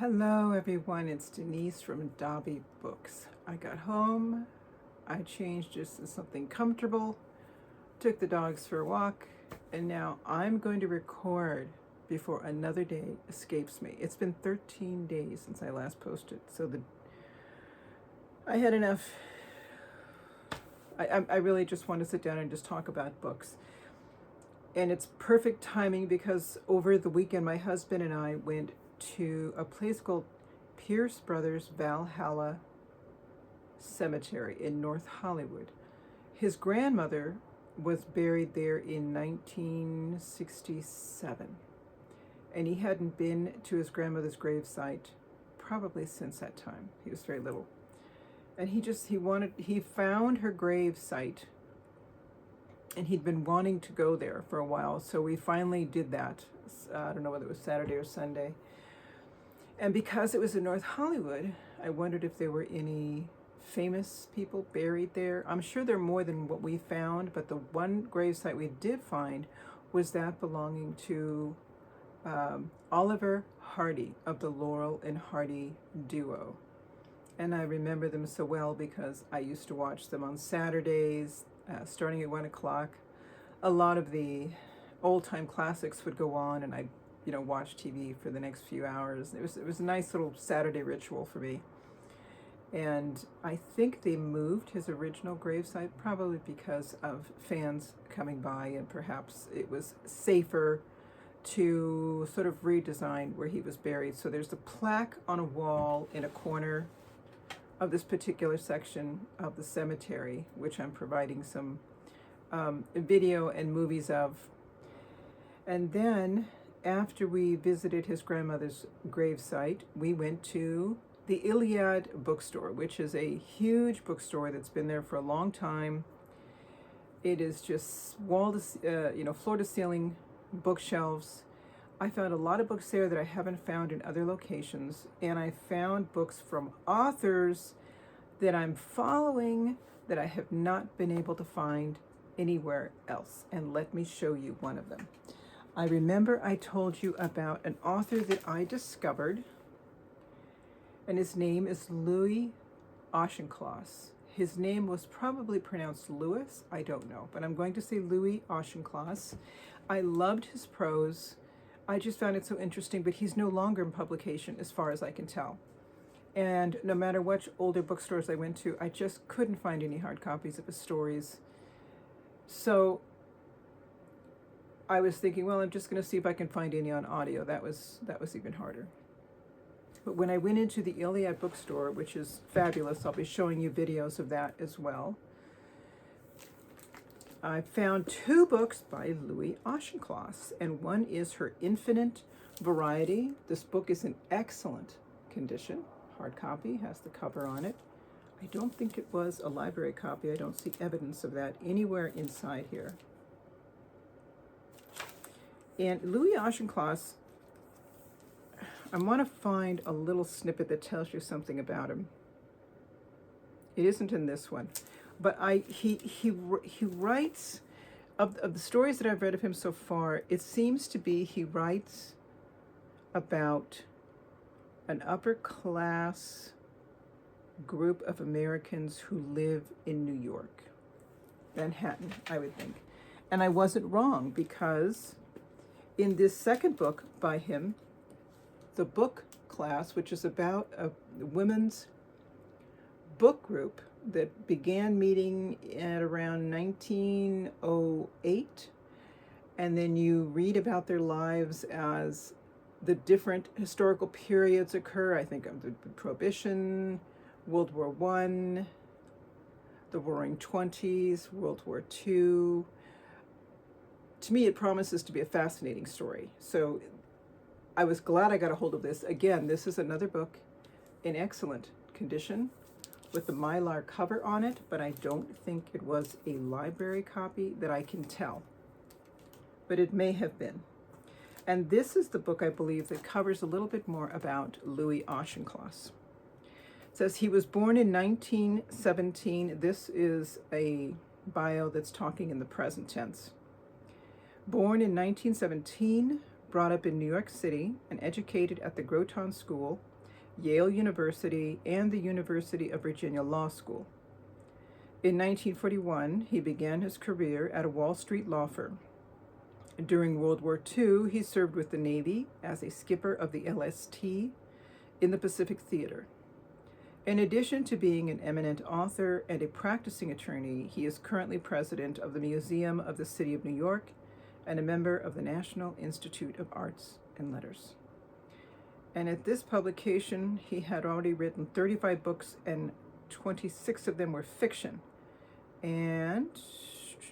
Hello everyone, it's Denise from Dobby Books. I got home, I changed just to something comfortable, took the dogs for a walk, and now I'm going to record before another day escapes me. It's been 13 days since I last posted, so I had enough. I really just want to sit down and just talk about books. And it's perfect timing because over the weekend my husband and I went to a place called Pierce Brothers Valhalla Cemetery in North Hollywood. His grandmother was buried there in 1967, and he hadn't been to his grandmother's gravesite probably since that time. He was very little, and he found her grave site, and he'd been wanting to go there for a while, so we finally did that. I don't know whether it was Saturday or Sunday. And because it was in North Hollywood, I wondered if there were any famous people buried there. I'm sure there are more than what we found, but the one gravesite we did find was that belonging to Oliver Hardy of the Laurel and Hardy duo. And I remember them so well because I used to watch them on Saturdays, starting at 1 o'clock. A lot of the old-time classics would go on, and I'd watch TV for the next few hours. It was a nice little Saturday ritual for me. And I think they moved his original gravesite probably because of fans coming by, and perhaps it was safer to sort of redesign where he was buried. So there's a plaque on a wall in a corner of this particular section of the cemetery, which I'm providing some video and movies of. And then after we visited his grandmother's gravesite, we went to the Iliad Bookstore, which is a huge bookstore that's been there for a long time. It is just floor to ceiling bookshelves. I found a lot of books there that I haven't found in other locations, and I found books from authors that I'm following that I have not been able to find anywhere else. And let me show you one of them. I remember I told you about an author that I discovered, and his name is Louis Auchincloss. His name was probably pronounced Louis, I don't know, but I'm going to say Louis Auchincloss. I loved his prose. I just found it so interesting, but he's no longer in publication as far as I can tell. And no matter what older bookstores I went to, I just couldn't find any hard copies of his stories. So I was thinking, well, I'm just going to see if I can find any on audio. That was even harder. But when I went into the Iliad Bookstore, which is fabulous, I'll be showing you videos of that as well, I found two books by Louis Auchincloss, and one is her Infinite Variety. This book is in excellent condition. Hard copy, has the cover on it. I don't think it was a library copy. I don't see evidence of that anywhere inside here. And Louis Auchincloss, I want to find a little snippet that tells you something about him. It isn't in this one, but he writes, of the stories that I've read of him so far, it seems to be he writes about an upper class group of Americans who live in New York, Manhattan, I would think. And I wasn't wrong, because in this second book by him, The Book Class, which is about a women's book group that began meeting at around 1908, and then you read about their lives as the different historical periods occur. I think of the Prohibition, World War I, the Roaring Twenties, World War II. To me, it promises to be a fascinating story. So I was glad I got a hold of this. Again, this is another book in excellent condition with the Mylar cover on it, but I don't think it was a library copy that I can tell, but it may have been. And this is the book, I believe, that covers a little bit more about Louis Auchincloss. It says he was born in 1917. This is a bio that's talking in the present tense. Born in 1917, brought up in New York City and educated at the Groton School, Yale University, and the University of Virginia Law School. In 1941, he began his career at a Wall Street law firm. During World War II, he served with the Navy as a skipper of the LST in the Pacific Theater. In addition to being an eminent author and a practicing attorney, he is currently president of the Museum of the City of New York and a member of the National Institute of Arts and Letters. And at this publication, he had already written 35 books, and 26 of them were fiction. And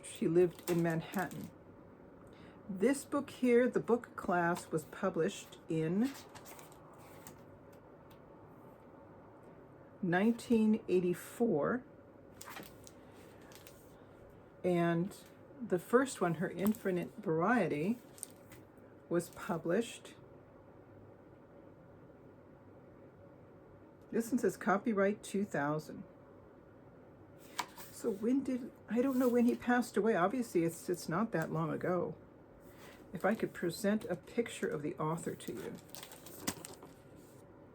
he lived in Manhattan. This book here, The Book Class, was published in 1984, and the first one, Her Infinite Variety, was published. This one says copyright 2000. So I don't know when he passed away. Obviously it's not that long ago. If I could present a picture of the author to you.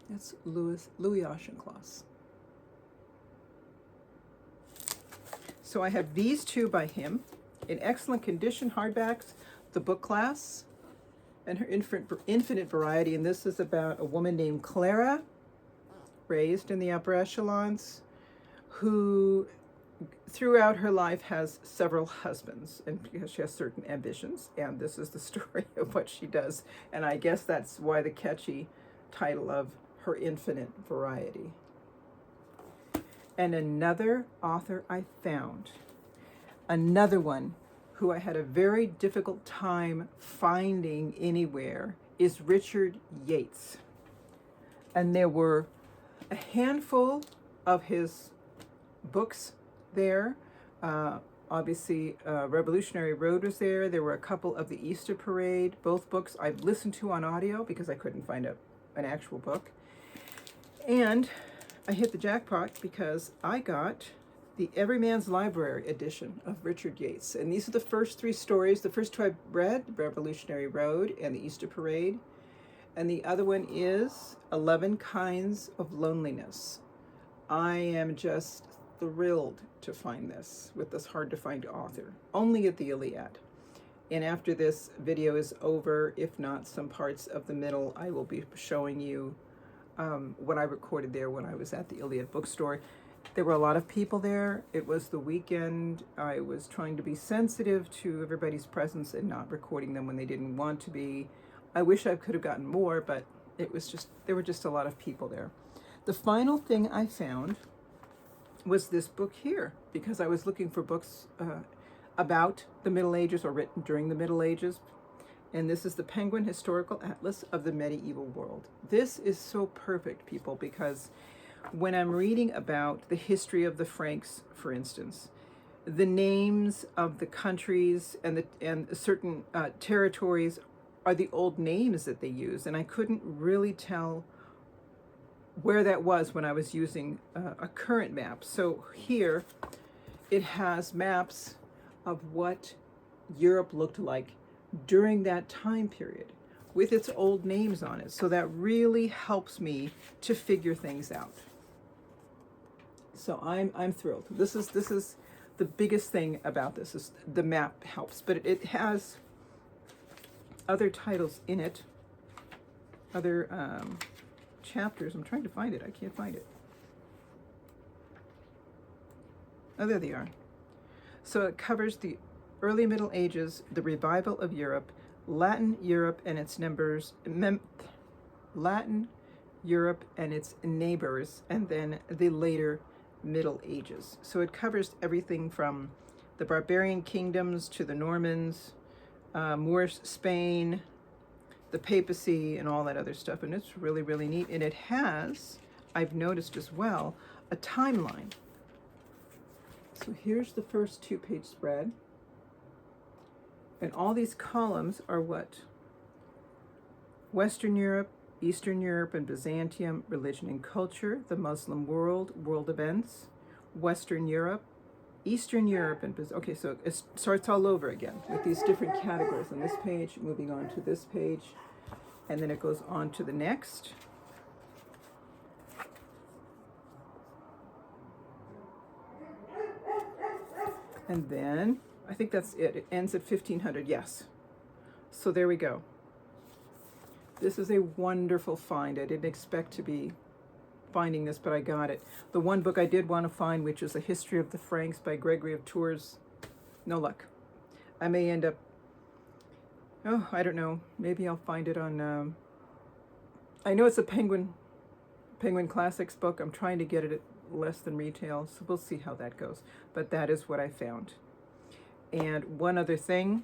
That's Louis Auchincloss. So I have these two by him in excellent condition, hardbacks, The Book Class and Her Infinite Variety. And this is about a woman named Clara, raised in the upper echelons, who throughout her life has several husbands, and because she has certain ambitions. And this is the story of what she does. And I guess that's why the catchy title of Her Infinite Variety. And another author I found, another one who I had a very difficult time finding anywhere, is Richard Yates. And there were a handful of his books there. Obviously, Revolutionary Road was there. There were a couple of the Easter Parade. Both books I've listened to on audio because I couldn't find an actual book. And I hit the jackpot because I got the Everyman's Library edition of Richard Yates. And these are the first three stories. The first two I read, Revolutionary Road and the Easter Parade. And the other one is 11 Kinds of Loneliness. I am just thrilled to find this with this hard-to-find author, only at the Iliad. And after this video is over, if not some parts of the middle, I will be showing you what I recorded there when I was at the Iliad Bookstore. There were a lot of people there. It was the weekend. I was trying to be sensitive to everybody's presence and not recording them when they didn't want to be. I wish I could have gotten more, but there were just a lot of people there. The final thing I found was this book here, because I was looking for books about the Middle Ages or written during the Middle Ages. And this is the Penguin Historical Atlas of the Medieval World. This is so perfect, people, because when I'm reading about the history of the Franks, for instance, the names of the countries and certain territories are the old names that they use. And I couldn't really tell where that was when I was using a current map. So here it has maps of what Europe looked like during that time period with its old names on it. So that really helps me to figure things out. So I'm thrilled. This is the biggest thing about this, is the map helps, but it has other titles in it, other chapters. I'm trying to find it. I can't find it. Oh, there they are. So it covers the early Middle Ages, the revival of Europe, Latin Europe and its Latin Europe and its neighbors, and then the later Middle Ages. So it covers everything from the barbarian kingdoms to the Normans, Moorish Spain, the papacy, and all that other stuff. And it's really, really neat. And it has, I've noticed as well, a timeline. So here's the first 2-page spread. And all these columns are what? Western Europe, Eastern Europe and Byzantium, religion and culture, the Muslim world, world events, Western Europe, Eastern Europe and okay, so it starts all over again with these different categories on this page, moving on to this page, and then it goes on to the next. And then I think that's it. It ends at 1500. Yes. So there we go. This is a wonderful find. I didn't expect to be finding this, but I got it. The one book I did want to find, which is A History of the Franks by Gregory of Tours, no luck. I may end up, oh, I don't know. Maybe I'll find it on, I know it's a Penguin Classics book. I'm trying to get it at less than retail, so we'll see how that goes. But that is what I found. And one other thing,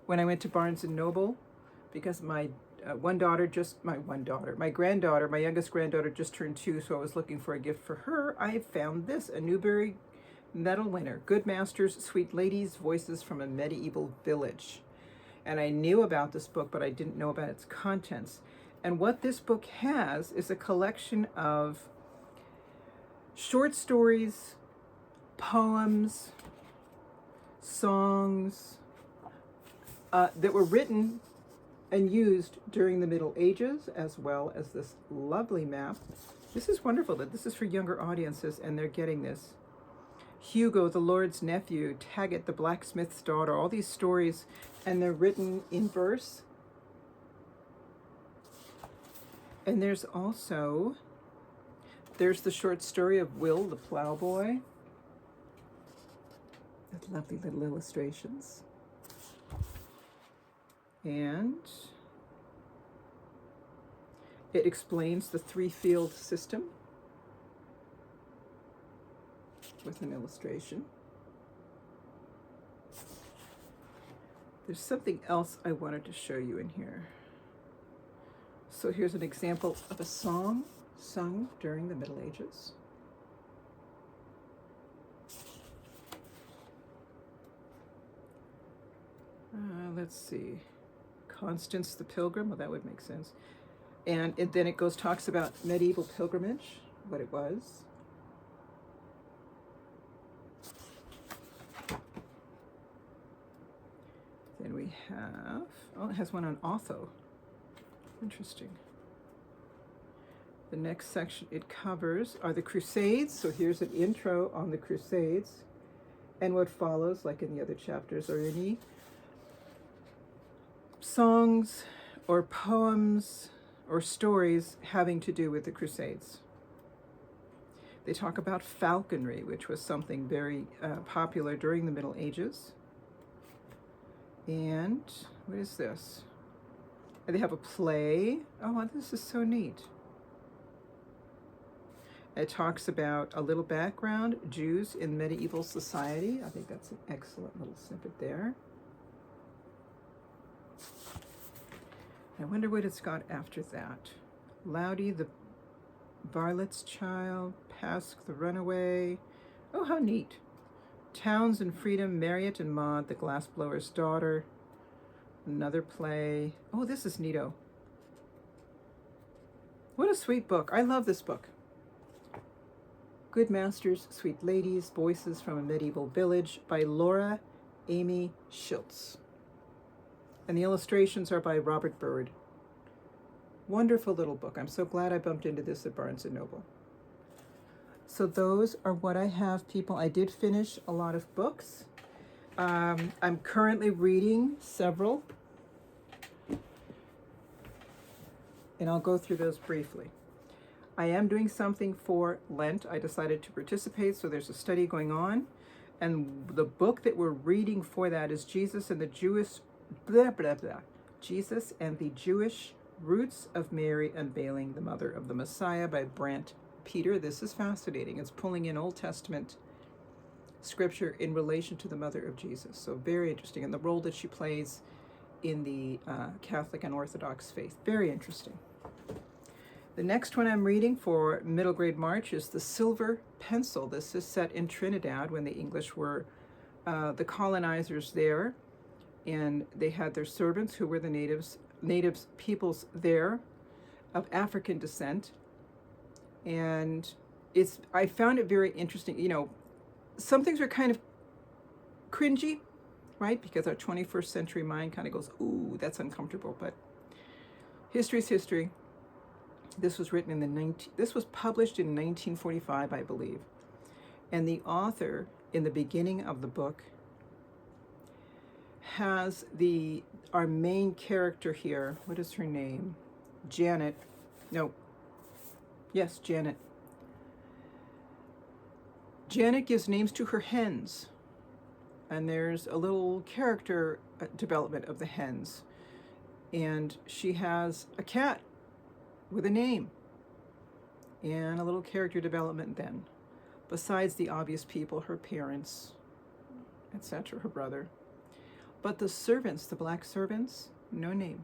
when I went to Barnes & Noble, because my granddaughter, my youngest granddaughter just turned 2, so I was looking for a gift for her. I found this, a Newbery Medal winner, Good Masters, Sweet Ladies, Voices from a Medieval Village. And I knew about this book, but I didn't know about its contents. And what this book has is a collection of short stories, poems, songs that were written and used during the Middle Ages, as well as this lovely map. This is wonderful that this is for younger audiences, and they're getting this. Hugo, the Lord's nephew, Taggart, the blacksmith's daughter, all these stories, and they're written in verse. And there's also, there's the short story of Will, the plowboy. With lovely little illustrations. And it explains the 3-field system with an illustration. There's something else I wanted to show you in here. So here's an example of a song sung during the Middle Ages. Let's see. Constance the Pilgrim, well, that would make sense. And then it talks about medieval pilgrimage, what it was. Then we have, oh, it has one on Otho. Interesting. The next section it covers are the Crusades. So here's an intro on the Crusades. And what follows, like in the other chapters, are any songs or poems or stories having to do with the Crusades. They talk about falconry, which was something very popular during the Middle Ages. And what is this? They have a play. Oh, this is so neat. It talks about a little background, Jews in medieval society. I think that's an excellent little snippet there. I wonder what it's got after that. Loudy, the varlet's child, Pask, the runaway. Oh, how neat. Towns and Freedom, Marriott and Maud, the glassblower's daughter. Another play. Oh, this is neato. What a sweet book. I love this book. Good Masters, Sweet Ladies, Voices from a Medieval Village by Laura Amy Schultz. And the illustrations are by Robert Bird. Wonderful little book. I'm so glad I bumped into this at Barnes & Noble. So those are what I have, people. I did finish a lot of books. I'm currently reading several. And I'll go through those briefly. I am doing something for Lent. I decided to participate, so there's a study going on. And the book that we're reading for that is Jesus and the Jewish Roots of Mary Unveiling the Mother of the Messiah by Brant Peter. This is fascinating. It's pulling in Old Testament scripture in relation to the mother of Jesus. So very interesting. And the role that she plays in the Catholic and Orthodox faith. Very interesting. The next one I'm reading for middle grade March is The Silver Pencil. This is set in Trinidad when the English were the colonizers there. And they had their servants who were the natives peoples there of African descent. And I found it very interesting. You know, some things are kind of cringy, right? Because our 21st century mind kind of goes, ooh, that's uncomfortable. But history's history. This was written in this was published in 1945, I believe. And the author, in the beginning of the book, has our main character here. What is her name? Janet. No. Yes, Janet. Janet gives names to her hens. And there's a little character development of the hens. And she has a cat with a name. And a little character development then. Besides the obvious people, her parents, etc., her brother. But the servants, the black servants, no name,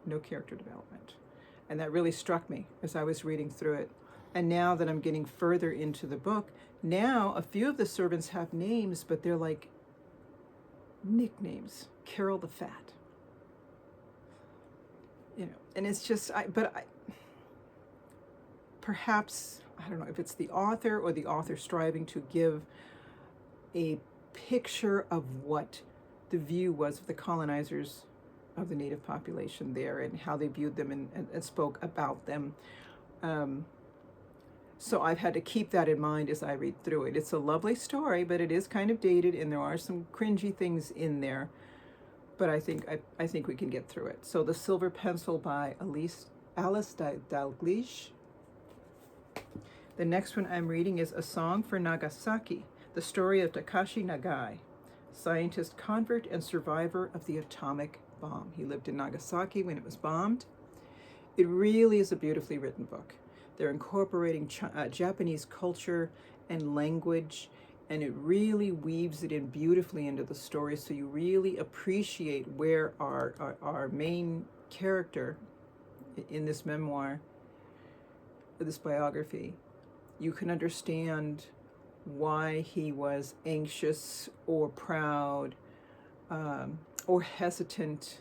no character development. And that really struck me as I was reading through it. And now that I'm getting further into the book, now a few of the servants have names, but they're like nicknames. Carol the Fat. You know, and it's just, perhaps, I don't know if it's the author or the author striving to give a picture of what the view was of the colonizers of the native population there and how they viewed them and spoke about them. So I've had to keep that in mind as I read through it. It's a lovely story, but it is kind of dated and there are some cringy things in there. But I think we can get through it. So The Silver Pencil by Alice Dalglish. The next one I'm reading is A Song for Nagasaki, the story of Takashi Nagai, scientist, convert, and survivor of the atomic bomb. He lived in Nagasaki when it was bombed. It really is a beautifully written book. They're incorporating Japanese culture and language, and it really weaves it in beautifully into the story, so you really appreciate where our main character in this memoir, this biography, you can understand why he was anxious or proud or hesitant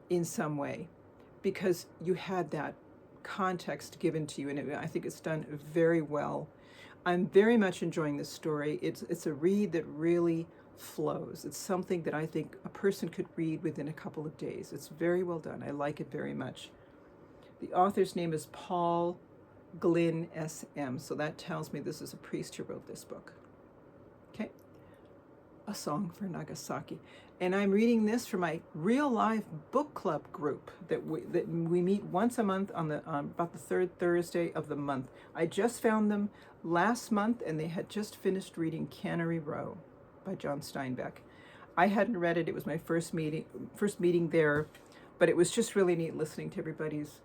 in some way, because you had that context given to you, and I think it's done very well. I'm very much enjoying this story. It's a read that really flows. It's something that I think a person could read within a couple of days. It's very well done. I like it very much. The author's name is Paul Glynn S.M., so that tells me this is a priest who wrote this book. Okay, A Song for Nagasaki. And I'm reading this for my real life book club group that we meet once a month on about the third Thursday of the month. I just found them last month, and they had just finished reading Cannery Row by John Steinbeck. I hadn't read it. It was my first meeting there, but it was just really neat listening to everybody's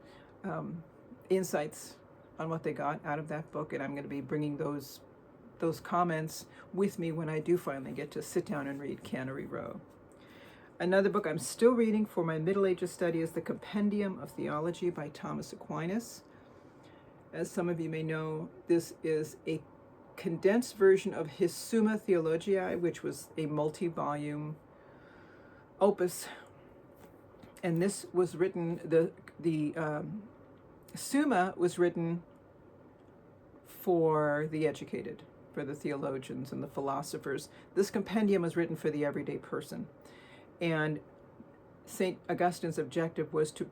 insights on what they got out of that book, and I'm going to be bringing those comments with me when I do finally get to sit down and read Cannery Row. Another book I'm still reading for my Middle Ages study is The Compendium of Theology by Thomas Aquinas. As some of you may know, this is a condensed version of his Summa Theologiae, which was a multi-volume opus. And this was written, the Summa was written for the educated, for the theologians and the philosophers. This compendium was written for the everyday person. And St. Augustine's objective was to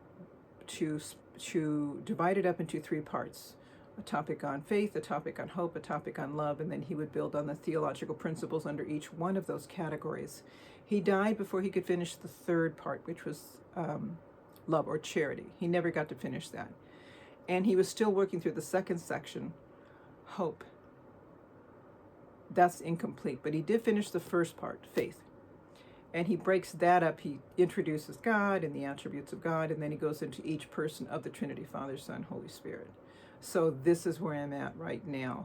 divide it up into three parts: a topic on faith, a topic on hope, a topic on love, and then he would build on the theological principles under each one of those categories. He died before he could finish the third part, which was love or charity. He never got to finish that. And he was still working through the second section, hope. That's incomplete, but he did finish the first part, faith. And he breaks that up. He introduces God and the attributes of God, and then he goes into each person of the Trinity, Father, Son, Holy Spirit. So this is where I'm at right now.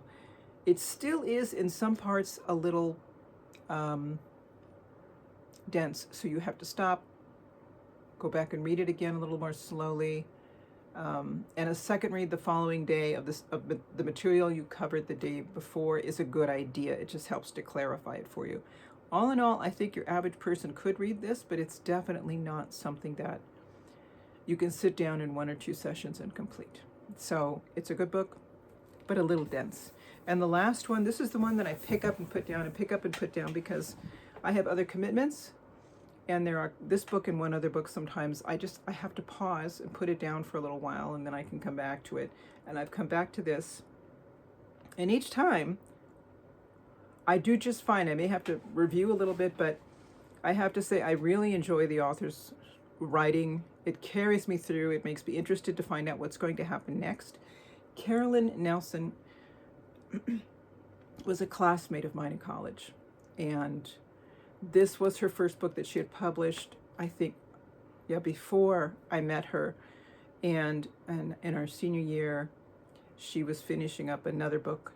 It still is in some parts a little dense, so you have to stop, go back and read it again a little more slowly, and a second read the following day of the material you covered the day before is a good idea. It just helps to clarify it for you. All in all, I think your average person could read this, but it's definitely not something that you can sit down in 1 or 2 sessions and complete. So it's a good book. but a little dense. And the last one, this is the one that I pick up and put down and pick up and put down because I have other commitments, and there are this book and one other book. Sometimes I have to pause and put it down for a little while, and then I can come back to it. And I've come back to this, and each time I do just fine. I may have to review a little bit, but I have to say I really enjoy the author's writing. It carries me through. It makes me interested to find out what's going to happen next. Carolyn Nelson was a classmate of mine in college, and this was her first book that she had published, I think, before I met her. And in our senior year, she was finishing up another book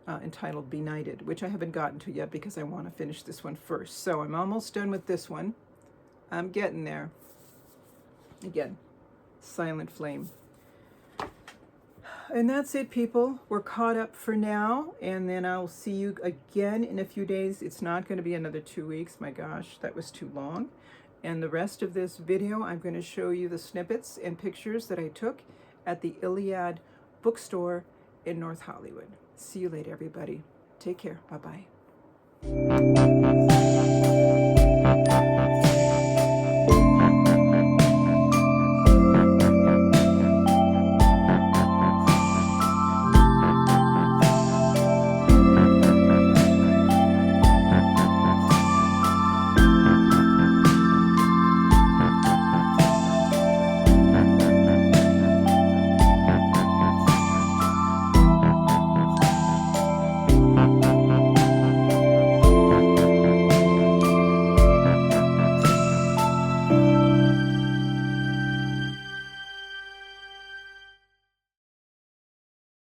entitled Benighted, which I haven't gotten to yet because I want to finish this one first. So I'm almost done with this one. I'm getting there. Again, Silent Flame. And that's it, people. We're caught up for now, and then I'll see you again in a few days. It's not going to be another 2 weeks. My gosh, that was too long. And the rest of this video, I'm going to show you the snippets and pictures that I took at the Iliad Bookstore in North Hollywood. See you later, everybody. Take care. Bye-bye.